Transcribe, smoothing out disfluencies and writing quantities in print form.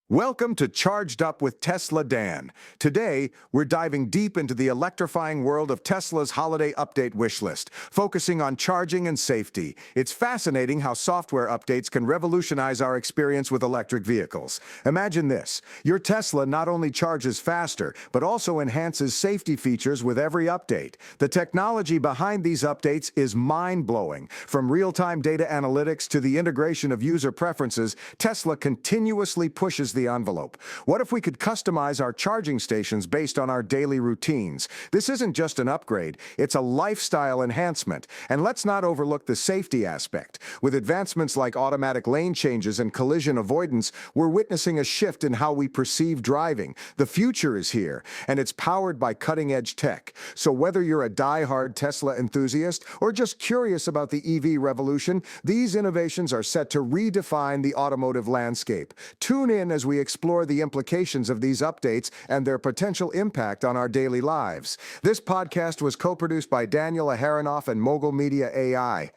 Welcome to Charged Up with Tesla Dan. Today, we're diving deep into the electrifying world of Tesla's holiday update wish list, focusing on charging and safety. It's fascinating how software updates can revolutionize our experience with electric vehicles. Imagine this: your Tesla not only charges faster, but also enhances safety features with every update. The technology behind these updates is mind-blowing. From real-time data analytics to the integration of user preferences, Tesla continuously pushes the envelope. What if we could customize our charging stations based on our daily routines? This isn't just an upgrade, it's a lifestyle enhancement. And let's not overlook the safety aspect. With advancements like automatic lane changes and collision avoidance, we're witnessing a shift in how we perceive driving. The future is here, and it's powered by cutting-edge tech. So whether you're a die-hard Tesla enthusiast or just curious about the EV revolution, these innovations are set to redefine the automotive landscape. Tune in as we explore the implications of these updates and their potential impact on our daily lives. This podcast was co-produced by Daniel Aharonoff and Mogul Media AI.